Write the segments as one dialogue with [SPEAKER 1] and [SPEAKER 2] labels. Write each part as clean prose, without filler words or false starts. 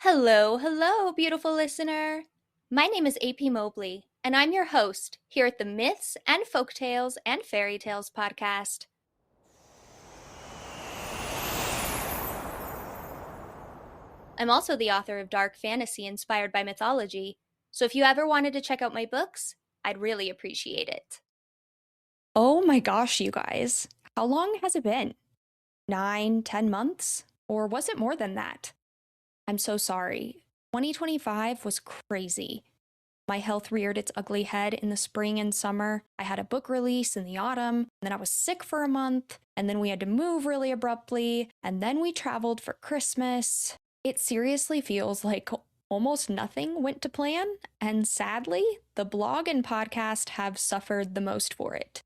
[SPEAKER 1] Hello, hello, beautiful listener. My name is AP Mobley, and I'm your host here at the Myths and Folktales and Fairy Tales podcast. I'm also the author of dark fantasy inspired by mythology, so if you ever wanted to check out my books, I'd really appreciate it.
[SPEAKER 2] Oh my gosh, you guys. How long has it been? 9, 10 months? Or was it more than that? I'm so sorry. 2025 was crazy. My health reared its ugly head in the spring and summer. I had a book release in the autumn, and then I was sick for a month, and then we had to move really abruptly, and then we traveled for Christmas. It seriously feels like almost nothing went to plan, and sadly, the blog and podcast have suffered the most for it.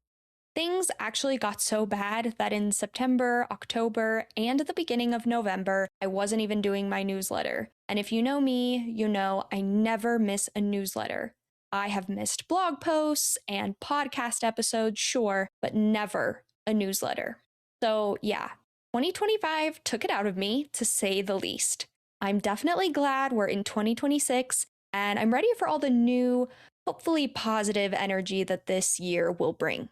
[SPEAKER 2] Things actually got so bad that in September, October, and the beginning of November, I wasn't even doing my newsletter. And if you know me, you know I never miss a newsletter. I have missed blog posts and podcast episodes, sure, but never a newsletter. So, yeah, 2025 took it out of me, to say the least. I'm definitely glad we're in 2026, and I'm ready for all the new, hopefully positive energy that this year will bring.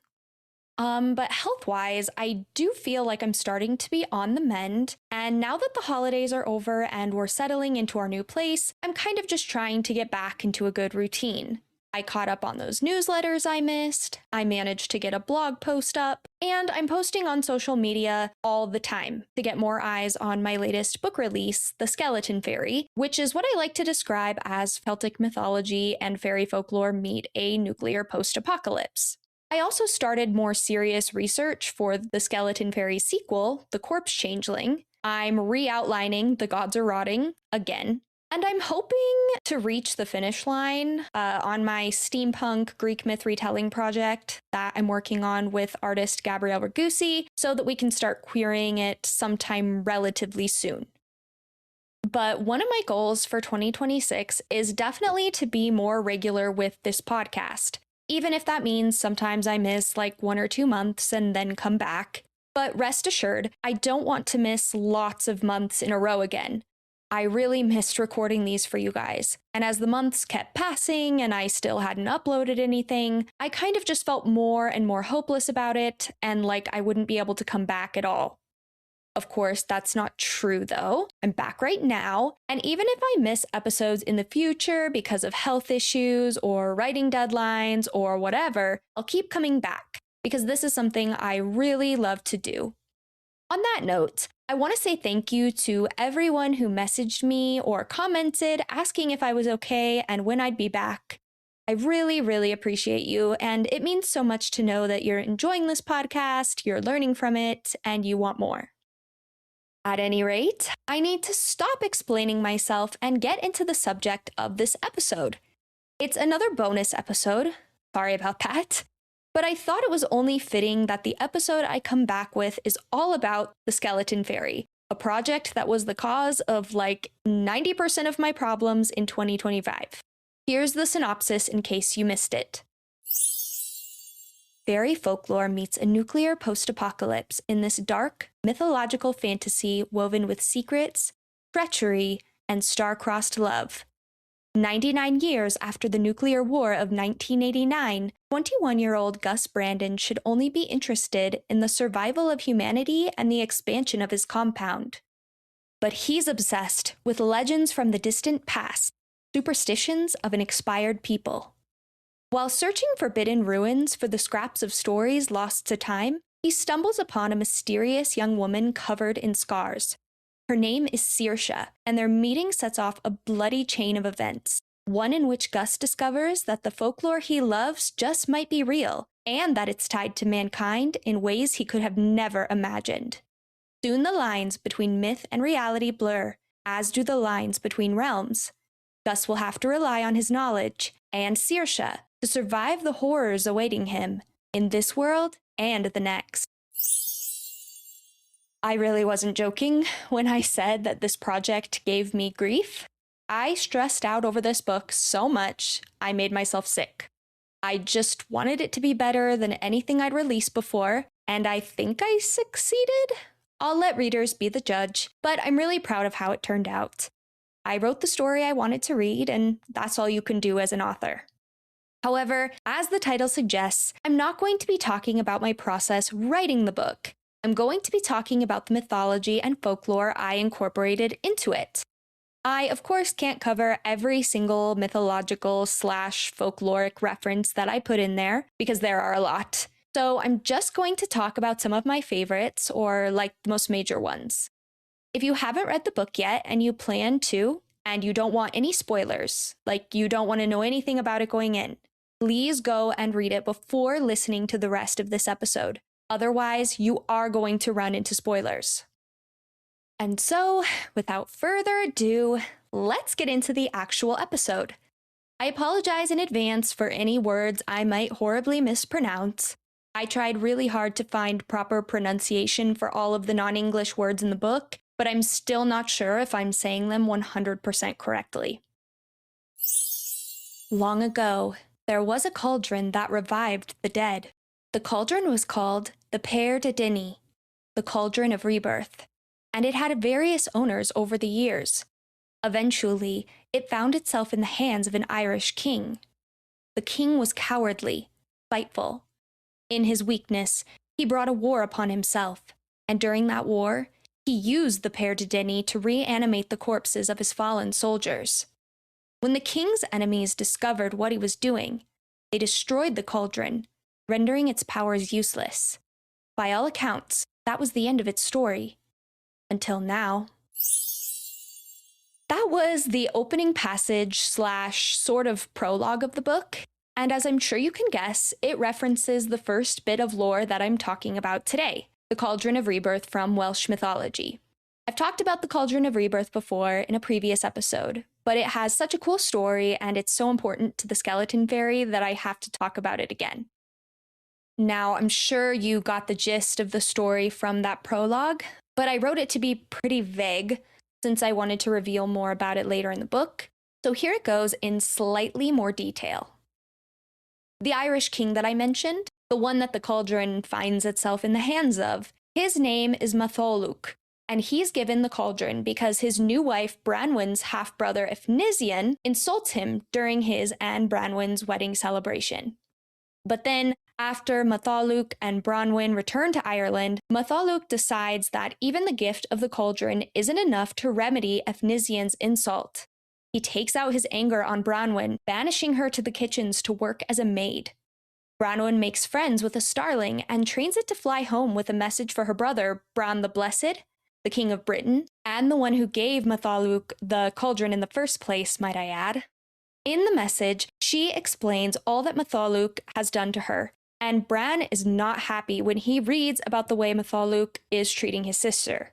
[SPEAKER 2] But health wise, I do feel like I'm starting to be on the mend. And now that the holidays are over and we're settling into our new place, I'm kind of just trying to get back into a good routine. I caught up on those newsletters I missed, I managed to get a blog post up, and I'm posting on social media all the time to get more eyes on my latest book release, The Skeleton Faerie, which is what I like to describe as Celtic mythology and fairy folklore meet a nuclear post apocalypse. I also started more serious research for the Skeleton Faerie sequel, The Corpse Changeling. I'm re-outlining The Gods Are Rotting again, and I'm hoping to reach the finish line on my steampunk Greek myth retelling project that I'm working on with artist Gabrielle Ragusi so that we can start querying it sometime relatively soon. But one of my goals for 2026 is definitely to be more regular with this podcast, even if that means sometimes I miss like 1 or 2 months and then come back. But rest assured, I don't want to miss lots of months in a row again. I really missed recording these for you guys. And as the months kept passing and I still hadn't uploaded anything, I kind of just felt more and more hopeless about it and like I wouldn't be able to come back at all. Of course, that's not true though. I'm back right now, and even if I miss episodes in the future because of health issues or writing deadlines or whatever, I'll keep coming back because this is something I really love to do. On that note, I want to say thank you to everyone who messaged me or commented asking if I was okay and when I'd be back. I really, really appreciate you, and it means so much to know that you're enjoying this podcast, you're learning from it, and you want more. At any rate, I need to stop explaining myself and get into the subject of this episode. It's another bonus episode. Sorry about that. But I thought it was only fitting that the episode I come back with is all about the Skeleton Faerie, a project that was the cause of like 90% of my problems in 2025. Here's the synopsis in case you missed it. Fairy folklore meets a nuclear post-apocalypse in this dark, mythological fantasy woven with secrets, treachery, and star-crossed love. 99 years after the nuclear war of 1989, 21-year-old Gus Brandon should only be interested in the survival of humanity and the expansion of his compound. But he's obsessed with legends from the distant past, superstitions of an expired people. While searching forbidden ruins for the scraps of stories lost to time, he stumbles upon a mysterious young woman covered in scars. Her name is Saoirse, and their meeting sets off a bloody chain of events, one in which Gus discovers that the folklore he loves just might be real, and that it's tied to mankind in ways he could have never imagined. Soon the lines between myth and reality blur, as do the lines between realms. Gus will have to rely on his knowledge, and Saoirse, to survive the horrors awaiting him in this world and the next. I really wasn't joking when I said that this project gave me grief. I stressed out over this book so much, I made myself sick. I just wanted it to be better than anything I'd released before, and I think I succeeded. I'll let readers be the judge, but I'm really proud of how it turned out. I wrote the story I wanted to read, and that's all you can do as an author. However, as the title suggests, I'm not going to be talking about my process writing the book. I'm going to be talking about the mythology and folklore I incorporated into it. I, of course, can't cover every single mythological / folkloric reference that I put in there, because there are a lot. So I'm just going to talk about some of my favorites, or like the most major ones. If you haven't read the book yet and you plan to, and you don't want any spoilers, like you don't want to know anything about it going in, please go and read it before listening to the rest of this episode. Otherwise, you are going to run into spoilers. And so, without further ado, let's get into the actual episode. I apologize in advance for any words I might horribly mispronounce. I tried really hard to find proper pronunciation for all of the non-English words in the book, but I'm still not sure if I'm saying them 100% correctly. Long ago, there was a cauldron that revived the dead. The cauldron was called the Faerie de Dini, the Cauldron of Rebirth, and it had various owners over the years. Eventually, it found itself in the hands of an Irish king. The king was cowardly, spiteful. In his weakness, he brought a war upon himself, and during that war, he used the Faerie de Dini to reanimate the corpses of his fallen soldiers. When the king's enemies discovered what he was doing, they destroyed the cauldron, rendering its powers useless. By all accounts, that was the end of its story. Until now. That was the opening passage / sort of prologue of the book, and as I'm sure you can guess, it references the first bit of lore that I'm talking about today, the Cauldron of Rebirth from Welsh mythology. I've talked about the Cauldron of Rebirth before in a previous episode, but it has such a cool story and it's so important to the Skeleton Faerie that I have to talk about it again. Now, I'm sure you got the gist of the story from that prologue, but I wrote it to be pretty vague since I wanted to reveal more about it later in the book, so here it goes in slightly more detail. The Irish king that I mentioned, the one that the cauldron finds itself in the hands of, his name is Matholwch, and he's given the cauldron because his new wife Branwen's half-brother Efnisien insults him during his and Branwen's wedding celebration. But then, after Matholwch and Branwen return to Ireland, Matholwch decides that even the gift of the cauldron isn't enough to remedy Efnisien's insult. He takes out his anger on Branwen, banishing her to the kitchens to work as a maid. Branwen makes friends with a starling and trains it to fly home with a message for her brother, Bran the Blessed, the King of Britain, and the one who gave Matholwch the cauldron in the first place, might I add. In the message, she explains all that Matholwch has done to her, and Bran is not happy when he reads about the way Matholwch is treating his sister.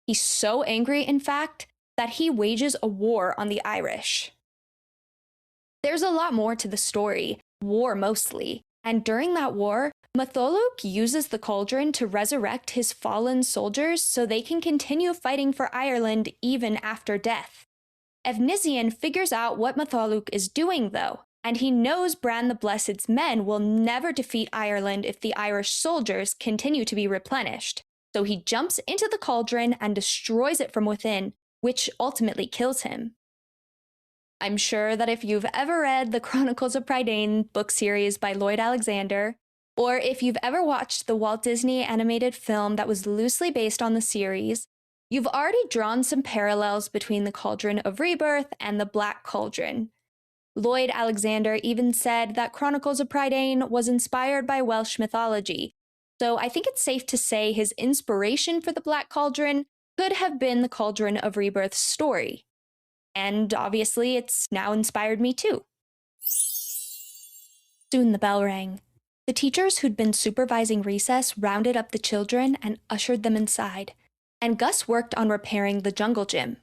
[SPEAKER 2] He's so angry, in fact, that he wages a war on the Irish. There's a lot more to the story, war mostly, and during that war, Matholwch uses the cauldron to resurrect his fallen soldiers so they can continue fighting for Ireland even after death. Efnisien figures out what Matholwch is doing, though, and he knows Bran the Blessed's men will never defeat Ireland if the Irish soldiers continue to be replenished. So he jumps into the cauldron and destroys it from within, which ultimately kills him. I'm sure that if you've ever read the Chronicles of Prydain book series by Lloyd Alexander, or if you've ever watched the Walt Disney animated film that was loosely based on the series, you've already drawn some parallels between the Cauldron of Rebirth and the Black Cauldron. Lloyd Alexander even said that Chronicles of Prydain was inspired by Welsh mythology, so I think it's safe to say his inspiration for the Black Cauldron could have been the Cauldron of Rebirth's story. And obviously, it's now inspired me too. Soon the bell rang. The teachers who'd been supervising recess rounded up the children and ushered them inside, and Gus worked on repairing the jungle gym.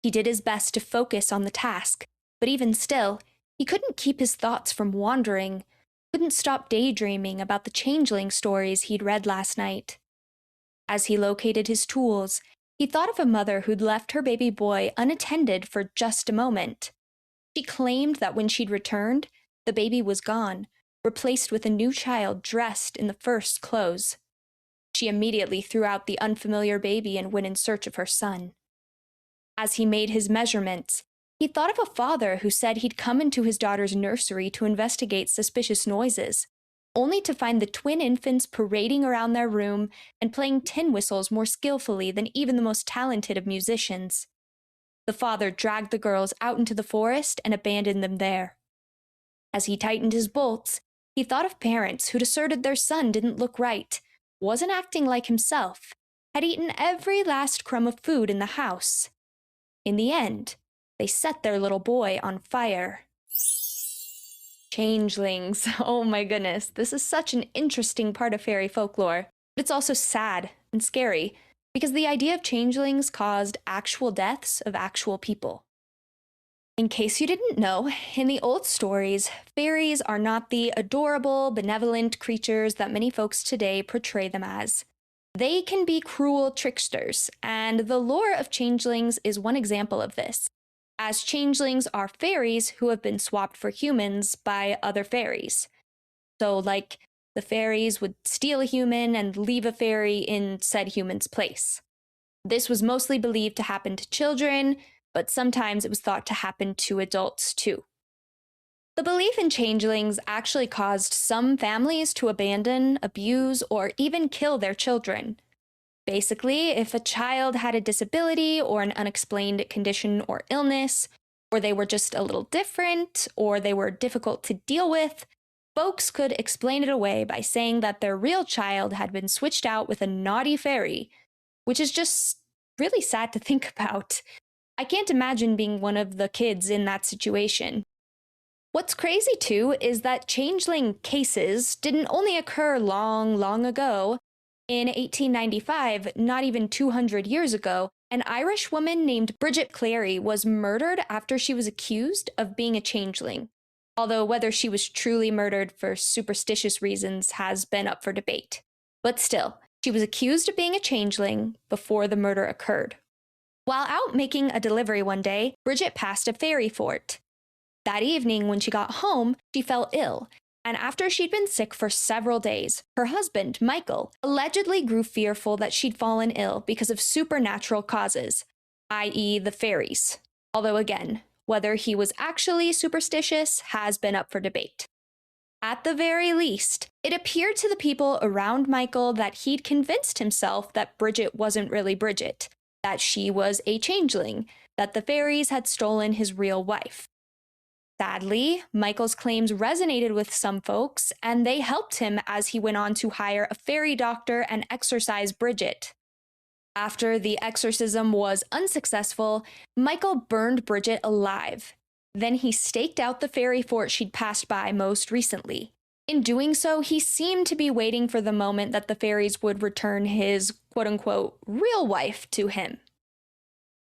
[SPEAKER 2] He did his best to focus on the task, but even still, he couldn't keep his thoughts from wandering, couldn't stop daydreaming about the changeling stories he'd read last night. As he located his tools, he thought of a mother who'd left her baby boy unattended for just a moment. She claimed that when she'd returned, the baby was gone, replaced with a new child dressed in the first clothes. She immediately threw out the unfamiliar baby and went in search of her son. As he made his measurements, he thought of a father who said he'd come into his daughter's nursery to investigate suspicious noises, only to find the twin infants parading around their room and playing tin whistles more skillfully than even the most talented of musicians. The father dragged the girls out into the forest and abandoned them there. As he tightened his bolts, he thought of parents who'd asserted their son didn't look right, wasn't acting like himself, had eaten every last crumb of food in the house. In the end, they set their little boy on fire. Changelings. Oh my goodness, this is such an interesting part of fairy folklore. But it's also sad and scary, because the idea of changelings caused actual deaths of actual people. In case you didn't know, in the old stories, fairies are not the adorable, benevolent creatures that many folks today portray them as. They can be cruel tricksters, and the lore of changelings is one example of this, as changelings are fairies who have been swapped for humans by other fairies. So, like, the fairies would steal a human and leave a fairy in said human's place. This was mostly believed to happen to children, but sometimes it was thought to happen to adults too. The belief in changelings actually caused some families to abandon, abuse, or even kill their children. Basically, if a child had a disability or an unexplained condition or illness, or they were just a little different, or they were difficult to deal with, folks could explain it away by saying that their real child had been switched out with a naughty fairy, which is just really sad to think about. I can't imagine being one of the kids in that situation. What's crazy too is that changeling cases didn't only occur long, long ago. In 1895, not even 200 years ago, an Irish woman named Bridget Clary was murdered after she was accused of being a changeling. Although whether she was truly murdered for superstitious reasons has been up for debate. But still, she was accused of being a changeling before the murder occurred. While out making a delivery one day, Bridget passed a fairy fort. That evening, when she got home, she fell ill, and after she'd been sick for several days, her husband, Michael, allegedly grew fearful that she'd fallen ill because of supernatural causes, i.e. the fairies. Although again, whether he was actually superstitious has been up for debate. At the very least, it appeared to the people around Michael that he'd convinced himself that Bridget wasn't really Bridget, that she was a changeling, that the fairies had stolen his real wife. Sadly, Michael's claims resonated with some folks, and they helped him as he went on to hire a fairy doctor and exorcise Bridget. After the exorcism was unsuccessful, Michael burned Bridget alive. Then he staked out the fairy fort she'd passed by most recently. In doing so, he seemed to be waiting for the moment that the fairies would return his quote-unquote real wife to him.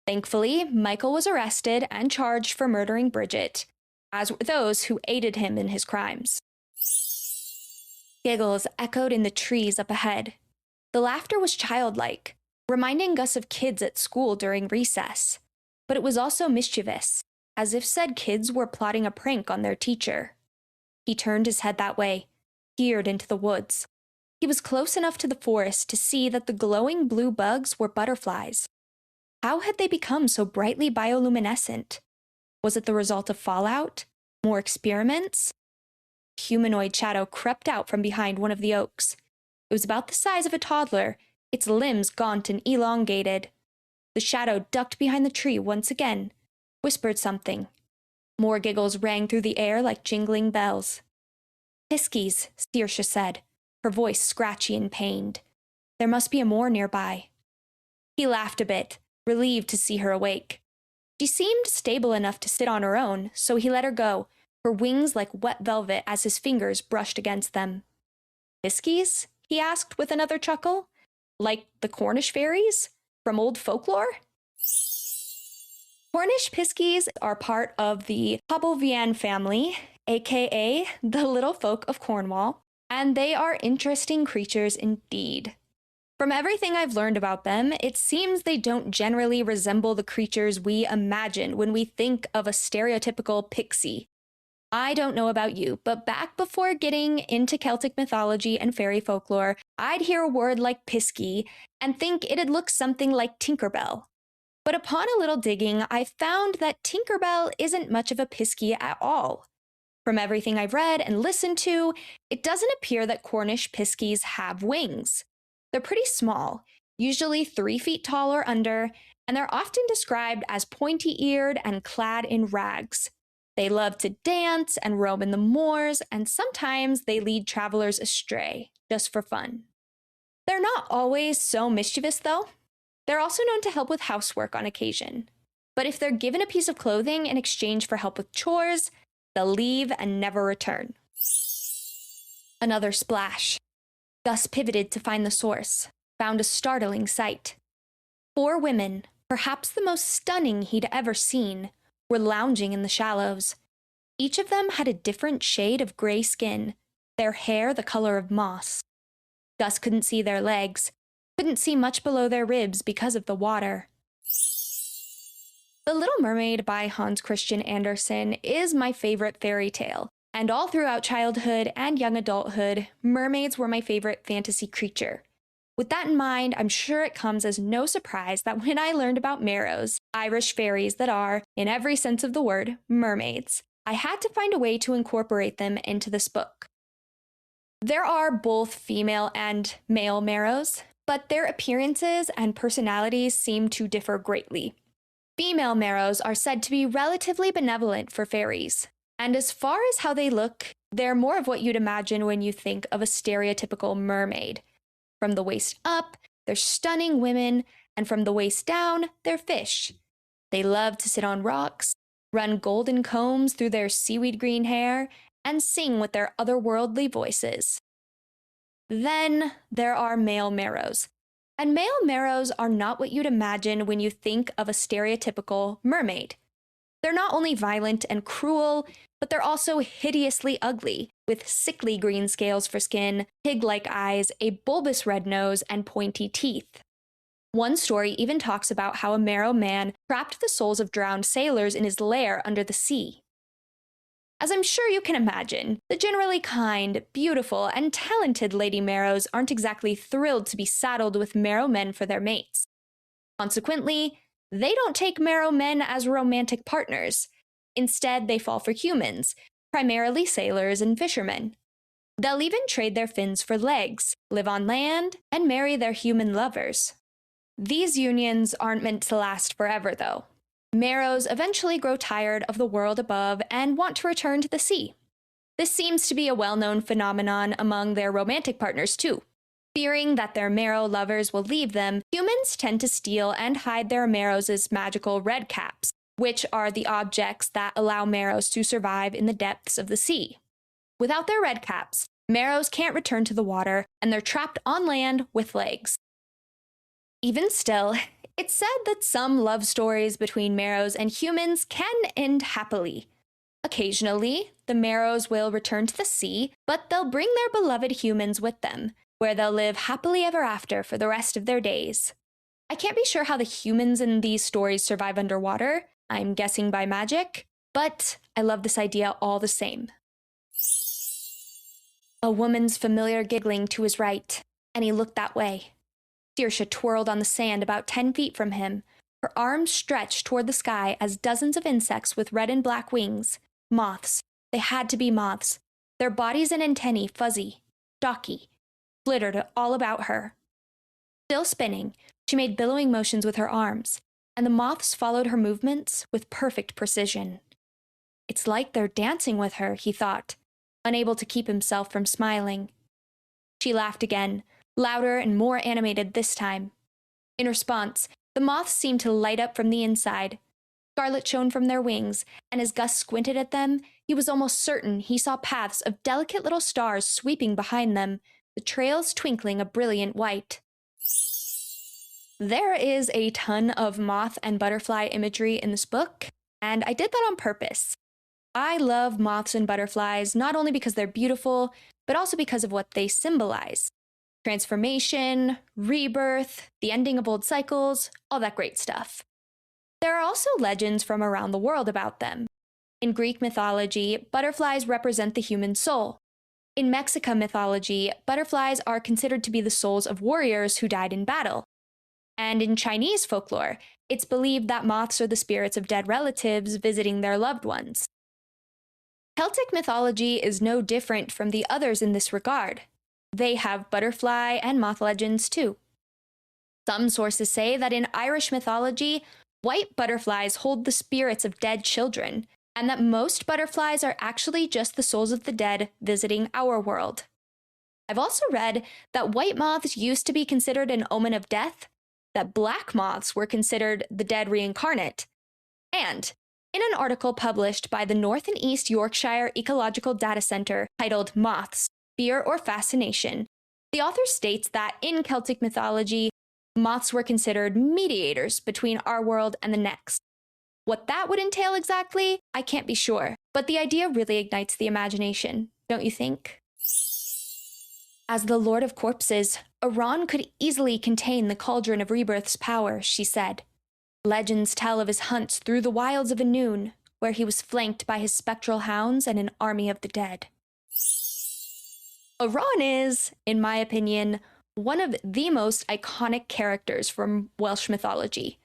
[SPEAKER 2] Thankfully, Michael was arrested and charged for murdering Bridget, as were those who aided him in his crimes. Giggles echoed in the trees up ahead. The laughter was childlike, reminding Gus of kids at school during recess, but it was also mischievous, as if said kids were plotting a prank on their teacher. He turned his head that way, peered into the woods. He was close enough to the forest to see that the glowing blue bugs were butterflies. How had they become so brightly bioluminescent? Was it the result of fallout? More experiments? A humanoid shadow crept out from behind one of the oaks. It was about the size of a toddler, its limbs gaunt and elongated. The shadow ducked behind the tree once again, whispered something. More giggles rang through the air like jingling bells. "Piskies," Saoirse said, her voice scratchy and pained. "There must be a moor nearby." He laughed a bit, relieved to see her awake. She seemed stable enough to sit on her own, so he let her go, her wings like wet velvet as his fingers brushed against them. "Piskies?" he asked with another chuckle. "Like the Cornish fairies? From old folklore?" Cornish piskies are part of the Hobovian family, aka the little folk of Cornwall, and they are interesting creatures indeed. From everything I've learned about them, it seems they don't generally resemble the creatures we imagine when we think of a stereotypical pixie. I don't know about you, but back before getting into Celtic mythology and fairy folklore, I'd hear a word like piskie and think it'd look something like Tinkerbell. But upon a little digging, I found that Tinkerbell isn't much of a Piskie at all. From everything I've read and listened to, it doesn't appear that Cornish Piskies have wings. They're pretty small, usually 3 feet tall or under, and they're often described as pointy-eared and clad in rags. They love to dance and roam in the moors, and sometimes they lead travelers astray, just for fun. They're not always so mischievous, though. They're also known to help with housework on occasion. But if they're given a piece of clothing in exchange for help with chores, they'll leave and never return. Another splash. Gus pivoted to find the source, found a startling sight. 4 women, perhaps the most stunning he'd ever seen, were lounging in the shallows. Each of them had a different shade of gray skin, their hair the color of moss. Gus couldn't see their legs, couldn't see much below their ribs because of the water. The Little Mermaid by Hans Christian Andersen is my favorite fairy tale, and all throughout childhood and young adulthood, mermaids were my favorite fantasy creature. With that in mind, I'm sure it comes as no surprise that when I learned about Merrows, Irish fairies that are, in every sense of the word, mermaids, I had to find a way to incorporate them into this book. There are both female and male Merrows, but their appearances and personalities seem to differ greatly. Female Merrows are said to be relatively benevolent for fairies, and as far as how they look, they're more of what you'd imagine when you think of a stereotypical mermaid. From the waist up, they're stunning women, and from the waist down, they're fish. They love to sit on rocks, run golden combs through their seaweed green hair, and sing with their otherworldly voices. Then there are male Merrows. And male Merrows are not what you'd imagine when you think of a stereotypical mermaid. They're not only violent and cruel, but they're also hideously ugly, with sickly green scales for skin, pig-like eyes, a bulbous red nose, and pointy teeth. One story even talks about how a Merrow man trapped the souls of drowned sailors in his lair under the sea. As I'm sure you can imagine, the generally kind, beautiful, and talented Lady Merrows aren't exactly thrilled to be saddled with Merrow men for their mates. Consequently, they don't take Merrow men as romantic partners. Instead, they fall for humans, primarily sailors and fishermen. They'll even trade their fins for legs, live on land, and marry their human lovers. These unions aren't meant to last forever, though. Merrows eventually grow tired of the world above and want to return to the sea. This seems to be a well-known phenomenon among their romantic partners, too. Fearing that their Merrow lovers will leave them, humans tend to steal and hide their Merrows' magical red caps, which are the objects that allow Merrows to survive in the depths of the sea. Without their red caps, Merrows can't return to the water, and they're trapped on land with legs. Even still, it's said that some love stories between Merrows and humans can end happily. Occasionally, the Merrows will return to the sea, but they'll bring their beloved humans with them, where they'll live happily ever after for the rest of their days. I can't be sure how the humans in these stories survive underwater, I'm guessing by magic, but I love this idea all the same. A woman's familiar giggling to his right, and he looked that way. Saoirse twirled on the sand about 10 feet from him, her arms stretched toward the sky as dozens of insects with red and black wings, moths, they had to be moths, their bodies and antennae fuzzy, stocky, flittered all about her. Still spinning, she made billowing motions with her arms, and the moths followed her movements with perfect precision. It's like they're dancing with her, he thought, unable to keep himself from smiling. She laughed again, louder and more animated this time. In response, the moths seemed to light up from the inside. Scarlet shone from their wings, and as Gus squinted at them, he was almost certain he saw paths of delicate little stars sweeping behind them, the trails twinkling a brilliant white. There is a ton of moth and butterfly imagery in this book, and I did that on purpose. I love moths and butterflies not only because they're beautiful, but also because of what they symbolize. Transformation, rebirth, the ending of old cycles, all that great stuff. There are also legends from around the world about them. In Greek mythology, butterflies represent the human soul. In Mexican mythology, butterflies are considered to be the souls of warriors who died in battle. And in Chinese folklore, it's believed that moths are the spirits of dead relatives visiting their loved ones. Celtic mythology is no different from the others in this regard. They have butterfly and moth legends too. Some sources say that in Irish mythology, white butterflies hold the spirits of dead children, and that most butterflies are actually just the souls of the dead visiting our world. I've also read that white moths used to be considered an omen of death, that black moths were considered the dead reincarnate, and in an article published by the North and East Yorkshire Ecological Data Centre titled Moths, Fear or Fascination, the author states that in Celtic mythology, moths were considered mediators between our world and the next. What that would entail exactly, I can't be sure, but the idea really ignites the imagination, don't you think? As the Lord of Corpses, Iran could easily contain the cauldron of rebirth's power, she said. Legends tell of his hunts through the wilds of Anun, where he was flanked by his spectral hounds and an army of the dead. Iran is, in my opinion, one of the most iconic characters from Welsh mythology.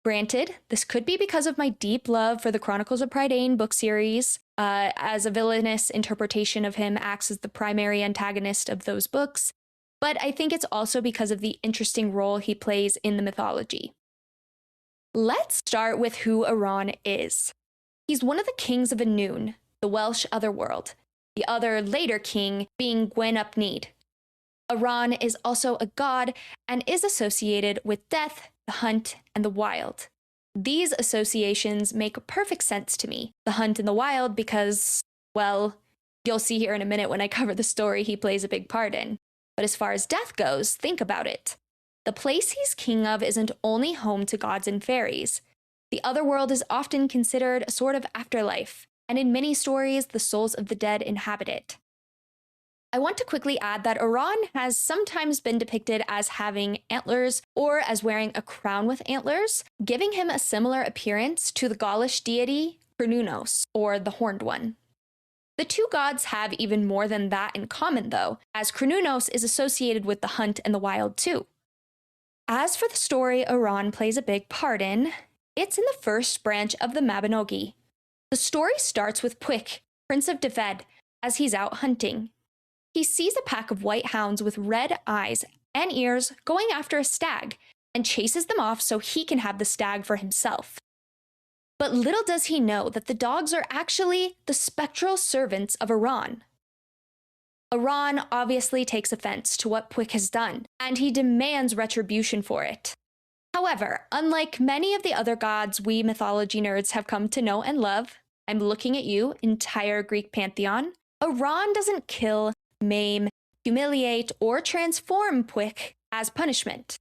[SPEAKER 2] Granted, this could be because of my deep love for the Chronicles of Prydain book series, as a villainous interpretation of him acts as the primary antagonist of those books, but I think it's also because of the interesting role he plays in the mythology. Let's start with who Iran is. He's one of the kings of Anun, the Welsh otherworld, the other later king being Gwyn ap Nudd. Iran is also a god and is associated with death, the hunt, and the wild. These associations make perfect sense to me, the hunt and the wild, because, well, you'll see here in a minute when I cover the story he plays a big part in. But as far as death goes, think about it. The place he's king of isn't only home to gods and fairies. The otherworld is often considered a sort of afterlife, and in many stories, the souls of the dead inhabit it. I want to quickly add that Iran has sometimes been depicted as having antlers or as wearing a crown with antlers, giving him a similar appearance to the Gaulish deity Cernunnos, or the Horned One. The two gods have even more than that in common, though, as Cernunnos is associated with the hunt and the wild too. As for the story Iran plays a big part in, it's in the first branch of the Mabinogi. The story starts with Puig, Prince of Dyfed, as he's out hunting. He sees a pack of white hounds with red eyes and ears going after a stag and chases them off so he can have the stag for himself. But little does he know that the dogs are actually the spectral servants of Iran. Iran obviously takes offense to what Puig has done, and he demands retribution for it. However, unlike many of the other gods we mythology nerds have come to know and love, I'm looking at you, entire Greek pantheon, Iran doesn't kill, maim, humiliate, or transform Puig as punishment.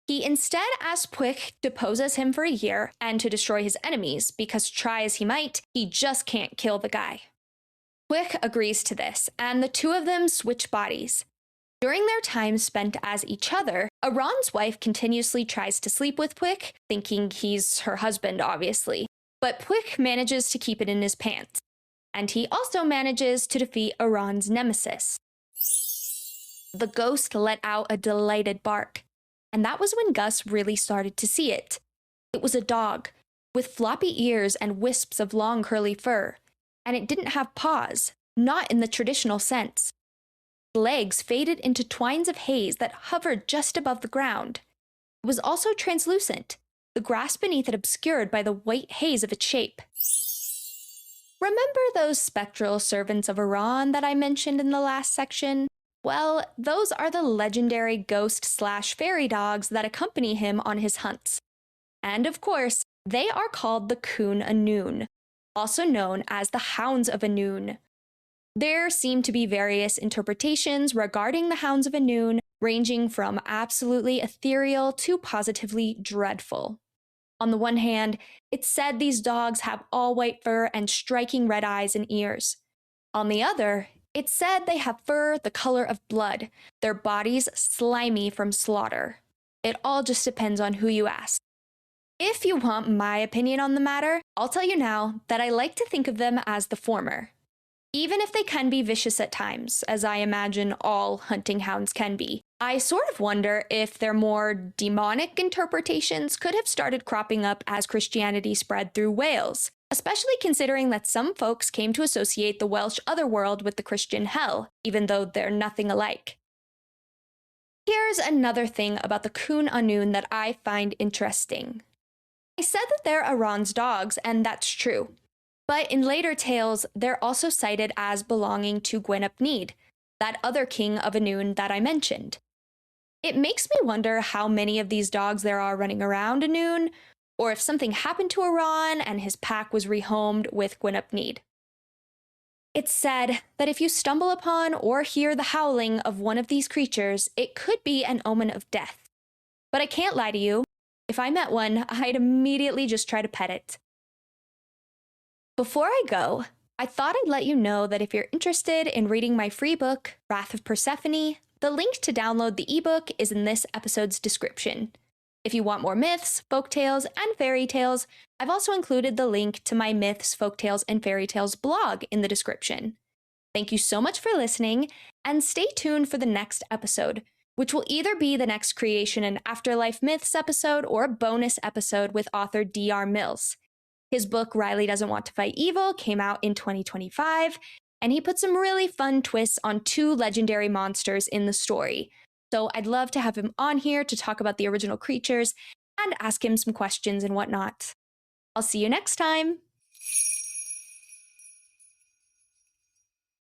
[SPEAKER 2] He instead asks Puig to pose as him for a year and to destroy his enemies, because try as he might, he just can't kill the guy. Puig agrees to this, and the two of them switch bodies. During their time spent as each other, Iran's wife continuously tries to sleep with Puig, thinking he's her husband, obviously. But Puig manages to keep it in his pants, and he also manages to defeat Iran's nemesis. The ghost let out a delighted bark, and that was when Gus really started to see it. It was a dog, with floppy ears and wisps of long curly fur, and it didn't have paws, not in the traditional sense. The legs faded into twines of haze that hovered just above the ground. It was also translucent, the grass beneath it obscured by the white haze of its shape. Remember those spectral servants of Iran that I mentioned in the last section? Well, those are the legendary ghost/fairy dogs that accompany him on his hunts. And of course, they are called the Cún Anún, also known as the Hounds of Anun. There seem to be various interpretations regarding the Hounds of Anun, ranging from absolutely ethereal to positively dreadful. On the one hand, it's said these dogs have all white fur and striking red eyes and ears. On the other, it's said they have fur the color of blood, their bodies slimy from slaughter. It all just depends on who you ask. If you want my opinion on the matter, I'll tell you now that I like to think of them as the former. Even if they can be vicious at times, as I imagine all hunting hounds can be, I sort of wonder if their more demonic interpretations could have started cropping up as Christianity spread through Wales, especially considering that some folks came to associate the Welsh otherworld with the Christian hell, even though they're nothing alike. Here's another thing about the Cún Annwn that I find interesting. I said that they're Iran's dogs, and that's true. But in later tales, they're also cited as belonging to Gwyn ap Nudd, that other king of Annwn that I mentioned. It makes me wonder how many of these dogs there are running around Annwn, or if something happened to Iran and his pack was rehomed with Gwyn ap Nudd. It's said that if you stumble upon or hear the howling of one of these creatures, it could be an omen of death. But I can't lie to you. If I met one, I'd immediately just try to pet it. Before I go, I thought I'd let you know that if you're interested in reading my free book, Wrath of Persephone, the link to download the ebook is in this episode's description. If you want more myths, folktales, and fairy tales, I've also included the link to my Myths, Folktales, and Fairy Tales blog in the description. Thank you so much for listening, and stay tuned for the next episode, which will either be the next Creation and Afterlife Myths episode or a bonus episode with author D.R. Mills. His book, Riley Doesn't Want to Fight Evil, came out in 2025, and he put some really fun twists on two legendary monsters in the story. So I'd love to have him on here to talk about the original creatures and ask him some questions and whatnot. I'll see you next time!